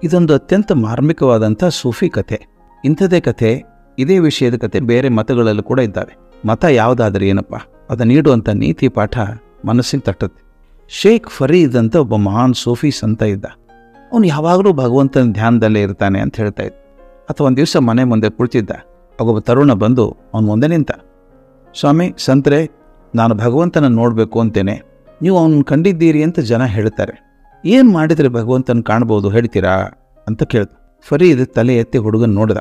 ಇದೊಂದು ಅತ್ಯಂತ ಮಾರ್ಮಿಕವಾದಂಥ ಸೂಫಿ ಕಥೆ. ಇಂಥದೇ ಕಥೆ, ಇದೇ ವಿಷಯದ ಕಥೆ ಬೇರೆ ಮತಗಳಲ್ಲೂ ಕೂಡ ಇದ್ದಾವೆ. ಮತ ಯಾವುದಾದ್ರೆ ಏನಪ್ಪ, ಅದನ್ನು ನೀಡುವಂಥ ನೀತಿ ಪಾಠ ಮನಸ್ಸಿಗೆ ತಟ್ಟುತ್ತೆ. ಶೇಖ್ ಫರೀದ್ ಅಂತ ಒಬ್ಬ ಮಹಾನ್ ಸೂಫಿ ಸಂತ ಇದ್ದ. ಅವನು ಯಾವಾಗಲೂ ಭಗವಂತನ ಧ್ಯಾನದಲ್ಲೇ ಇರ್ತಾನೆ ಅಂತ ಹೇಳ್ತಾ ಇದ್ದ. ಅಥವಾ ಒಂದು ದಿವಸ ಮನೆ ಮುಂದೆ ಕುಳಿತಿದ್ದ. ಒಬ್ಬ ತರುಣ ಬಂದು ಅವನ ಮುಂದೆ ನಿಂತ. ಸ್ವಾಮಿ ಸಂತರೆ, ನಾನು ಭಗವಂತನ ನೋಡಬೇಕು ಅಂತೇನೆ, ನೀವು ಅವನನ್ನು ಕಂಡಿದ್ದೀರಿ ಅಂತ ಜನ ಹೇಳ್ತಾರೆ, ಏನು ಮಾಡಿದರೆ ಭಗವಂತನ ಕಾಣ್ಬೋದು ಹೇಳ್ತೀರಾ ಅಂತ ಕೇಳ್ದ. ಫರೀದ್ ತಲೆ ಎತ್ತಿ ಹುಡುಗನ ನೋಡ್ದ.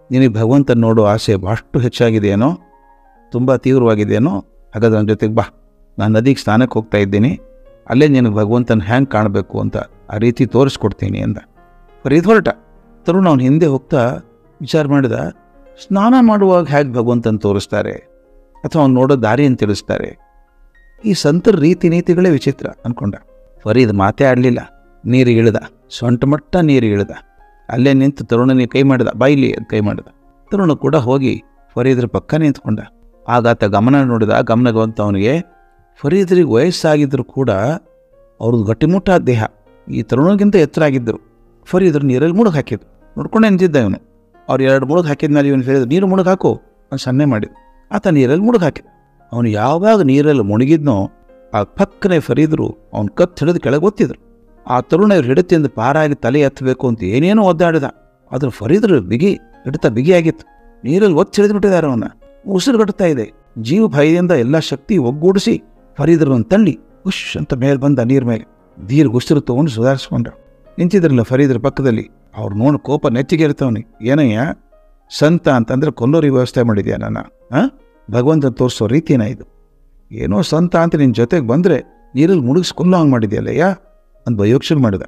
ನಿನಗೆ ಭಗವಂತನ ನೋಡೋ ಆಸೆ ಭಾಷ್ಟು ಹೆಚ್ಚಾಗಿದೆಯೇನೋ, ತುಂಬ ತೀವ್ರವಾಗಿದೆಯೇನೋ, ಹಾಗಾದ್ರೆ ನನ್ನ ಜೊತೆಗೆ ಬಾ, ನಾನು ನದಿಗೆ ಸ್ನಾನಕ್ಕೆ ಹೋಗ್ತಾ ಇದ್ದೀನಿ, ಅಲ್ಲೇ ನಿನಗೆ ಭಗವಂತನ ಹ್ಯಾಂಗೆ ಕಾಣಬೇಕು ಅಂತ ಆ ರೀತಿ ತೋರಿಸ್ಕೊಡ್ತೀನಿ ಅಂದ. ಫರೀದ್ ಹೊರಟ. ತರುಣ ಅವನ ಹಿಂದೆ ಹೋಗ್ತಾ ವಿಚಾರ ಮಾಡಿದ, ಸ್ನಾನ ಮಾಡುವಾಗ ಹೇಗೆ ಭಗವಂತನ ತೋರಿಸ್ತಾರೆ ಅಥವಾ ಅವ್ನು ನೋಡೋ ದಾರಿಯನ್ನು ತಿಳಿಸ್ತಾರೆ? ಈ ಸಂತರ ರೀತಿ ನೀತಿಗಳೇ ವಿಚಿತ್ರ ಅಂದ್ಕೊಂಡ. ಫರೀದ್ ಮಾತೇ ಆಡಲಿಲ್ಲ. ನೀರಿಗೆ ಇಳಿದ, ಸೊಂಟ ಮಟ್ಟ ನೀರಿಗೆ ಇಳಿದ. ಅಲ್ಲೇ ನಿಂತು ತರುಣನಿಗೆ ಕೈ ಮಾಡಿದ, ಬಾಯಿಲಿ ಅದು ಕೈ ಮಾಡಿದ. ತರುಣ ಕೂಡ ಹೋಗಿ ಫರೀದ್ರ ಪಕ್ಕ ನಿಂತ್ಕೊಂಡ. ಆಗಾತ ಗಮನ ನೋಡಿದ. ಗಮನವಂತ ಅವನಿಗೆ ಫರೀದ್ರಿಗೆ ವಯಸ್ಸಾಗಿದ್ದರೂ ಕೂಡ ಅವ್ರದ್ದು ಗಟ್ಟಿಮುಟ್ಟಾದ ದೇಹ, ಈ ತರುಣಗಿಂತ ಎತ್ತರ ಆಗಿದ್ದರು. ಫರೀದ್ರ ನೀರಲ್ಲಿ ಮುಳುಗಿ ಹಾಕಿದ್ರು. ನೋಡ್ಕೊಂಡೆ ನಿಂತಿದ್ದ ಇವನು. ಅವ್ರು 2 ಮುಳುಗಿ ಹಾಕಿದ್ಮೇಲೆ ಇವನು ಫರೀದ್ ನೀರು ಮುಳುಗಿ ಹಾಕು ಅಂತ ಸನ್ನೆ ಮಾಡಿದ. ಆತ ನೀರಲ್ಲಿ ಮುಳುಗಿ ಹಾಕಿದ. ಅವನು ಯಾವಾಗ ನೀರಲ್ಲಿ ಮುಳುಗಿದ್ನೋ ಆ ಪಕ್ಕನೆ ಫರೀದ್ರು ಅವನು ಕತ್ತು ಹಿಡಿದು ಕೆಳಗೆ ಒತ್ತಿದ್ರು. ಆ ತರುಣ ಇವ್ರು ಹಿಡಿತಿಂದ ಪಾರಾಗಿ ತಲೆ ಎತ್ತಬೇಕು ಅಂತ ಏನೇನೋ ಒದ್ದಾಡಿದ. ಆದ್ರೆ ಫರೀದ್ರು ಹಿಡಿತ ಬಿಗಿಯಾಗಿತ್ತು. ನೀರಲ್ಲಿ ಒತ್ತಿ ಹಿಡಿದ್ಬಿಟ್ಟಿದ್ದಾರೆ. ಅವನ್ನ ಉಸಿರುಗಟ್ತಾ ಇದೆ. ಜೀವ ಭಯದಿಂದ ಎಲ್ಲ ಶಕ್ತಿ ಒಗ್ಗೂಡಿಸಿ ಫರೀದ್ರನ್ನು ತಳ್ಳಿ ಉಶ್ ಅಂತ ಮೇಲೆ ಬಂದ ನೀರ್ ಮೇಲೆ. ದೀರ್ಘ ಉಸಿರು ತಗೊಂಡು ಸುಧಾರಿಸ್ಕೊಂಡ. ನಿಂತಿದ್ರಲ್ಲ ಫರೀದ್ರ ಪಕ್ಕದಲ್ಲಿ. ಅವ್ರು ನೋಡಿ ಕೋಪ ನೆಚ್ಚಿಗೆ ಇರ್ತವನಿಗೆ. ಏನಯ್ಯ ಸಂತ ಅಂತಂದ್ರೆ ಕೊಲ್ಲೋರಿಗೆ ವ್ಯವಸ್ಥೆ ಮಾಡಿದ್ಯಾ ನನ್ನ? ಭಗವಂತ ತೋರಿಸೋ ರೀತಿನ ಇದು? ಏನೋ ಸಂತ ಅಂತ ನಿನ್ನ ಜೊತೆಗೆ ಬಂದರೆ ನೀರಲ್ಲಿ ಮುಳುಗಿಸ್ಕೊಳ್ಳೋ ಹಂಗೆ ಮಾಡಿದ್ಯಲ್ಲಯ್ಯ ಅಂತ ಬಯೋಕ್ಷನ್ ಮಾಡಿದ.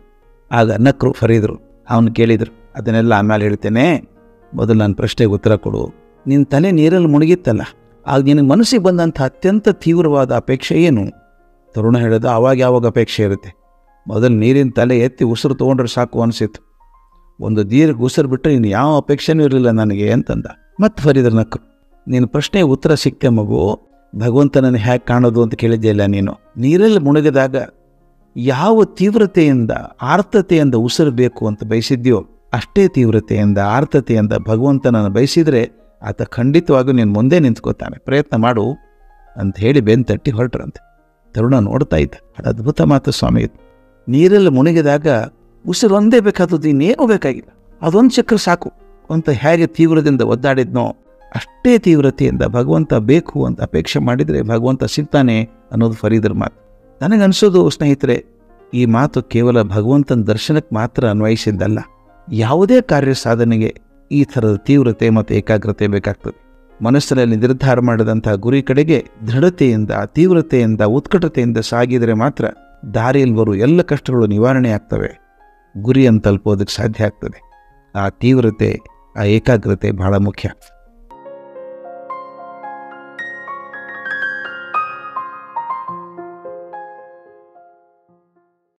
ಆಗ ನಕ್ರು ಫರೀದ್ರು. ಅವನು ಕೇಳಿದ್ರು, ಅದನ್ನೆಲ್ಲ ಆಮೇಲೆ ಹೇಳ್ತೇನೆ, ಮೊದಲು ನನ್ನ ಪ್ರಶ್ನೆಗೆ ಉತ್ತರ ಕೊಡು. ನಿನ್ನ ತಲೆ ನೀರಲ್ಲಿ ಮುಳುಗಿತ್ತಲ್ಲ, ಆಗ ನಿನಗೆ ಮನಸ್ಸಿಗೆ ಬಂದಂಥ ಅತ್ಯಂತ ತೀವ್ರವಾದ ಅಪೇಕ್ಷೆ ಏನು? ತರುಣ ಹೇಳಿದ, ಆವಾಗ ಯಾವಾಗ ಅಪೇಕ್ಷೆ ಇರುತ್ತೆ? ಮೊದಲು ನೀರಿನ ತಲೆ ಎತ್ತಿ ಉಸಿರು ತೊಗೊಂಡ್ರೆ ಸಾಕು ಅನಿಸಿತ್ತು. ಒಂದು ದೀರ್ಘ ಉಸಿರು ಬಿಟ್ಟರೆ ಇನ್ನು ಯಾವ ಅಪೇಕ್ಷೆನೂ ಇರಲಿಲ್ಲ ನನಗೆ ಅಂತಂದ. ಮತ್ತೆ ಫರೀದ್ರ ನಕ್ರು. ನಿನ್ನ ಪ್ರಶ್ನೆಗೆ ಉತ್ತರ ಸಿಕ್ತೆ ಮಗು. ಭಗವಂತನನ್ನು ಹೇಗೆ ಕಾಣೋದು ಅಂತ ಕೇಳಿದ್ದೆಯಲ್ಲ ನೀನು. ನೀರಲ್ಲಿ ಮುಳುಗಿದಾಗ ಯಾವ ತೀವ್ರತೆಯಿಂದ ಆರ್ತತೆಯಿಂದ ಉಸಿರು ಬೇಕು ಅಂತ ಬಯಸಿದ್ಯೋ ಅಷ್ಟೇ ತೀವ್ರತೆಯಿಂದ ಆರ್ತತೆಯಿಂದ ಭಗವಂತನನ್ನು ಬಯಸಿದರೆ ಆತ ಖಂಡಿತವಾಗೂ ನೀನು ಮುಂದೆ ನಿಂತ್ಕೋತಾನೆ, ಪ್ರಯತ್ನ ಮಾಡು ಅಂತ ಹೇಳಿ ಬೆನ್ನು ತಟ್ಟಿ ಹೊರಟ್ರಂತೆ. ತರುಣ ನೋಡ್ತಾ ಇದ್ದ. ಅದು ಅದ್ಭುತ ಮಾತು ಸ್ವಾಮಿ ಇದು. ನೀರಲ್ಲಿ ಮುಳುಗಿದಾಗ ಉಸಿರು ಒಂದೇ ಬೇಕಾದದ್ದು, ಇನ್ನೇನೂ ಬೇಕಾಗಿಲ್ಲ, ಅದೊಂದು ಚಕ್ರ ಸಾಕು ಅಂತ ಹೇಗೆ ತೀವ್ರದಿಂದ ಒದ್ದಾಡಿದ್ನೋ ಅಷ್ಟೇ ತೀವ್ರತೆಯಿಂದ ಭಗವಂತ ಬೇಕು ಅಂತ ಅಪೇಕ್ಷೆ ಮಾಡಿದರೆ ಭಗವಂತ ಸಿಗ್ತಾನೆ ಅನ್ನೋದು ಫರೀದ್ರ ಮಾತು. ನನಗನ್ಸೋದು ಸ್ನೇಹಿತರೆ, ಈ ಮಾತು ಕೇವಲ ಭಗವಂತನ ದರ್ಶನಕ್ಕೆ ಮಾತ್ರ ಅನ್ವಯಿಸಿದ್ದಲ್ಲ. ಯಾವುದೇ ಕಾರ್ಯ ಸಾಧನೆಗೆ ಈ ಥರದ ತೀವ್ರತೆ ಮತ್ತು ಏಕಾಗ್ರತೆ ಬೇಕಾಗ್ತದೆ. ಮನಸ್ಸಿನಲ್ಲಿ ನಿರ್ಧಾರ ಮಾಡಿದಂಥ ಗುರಿ ಕಡೆಗೆ ದೃಢತೆಯಿಂದ, ತೀವ್ರತೆಯಿಂದ, ಉತ್ಕಟತೆಯಿಂದ ಸಾಗಿದರೆ ಮಾತ್ರ ದಾರಿಯಲ್ಲಿ ಬರುವ ಎಲ್ಲ ಕಷ್ಟಗಳು ನಿವಾರಣೆ ಆಗ್ತವೆ, ಗುರಿಯನ್ನು ತಲುಪೋದಕ್ಕೆ ಸಾಧ್ಯ ಆಗ್ತದೆ. ಆ ತೀವ್ರತೆ, ಆ ಏಕಾಗ್ರತೆ ಬಹಳ ಮುಖ್ಯ.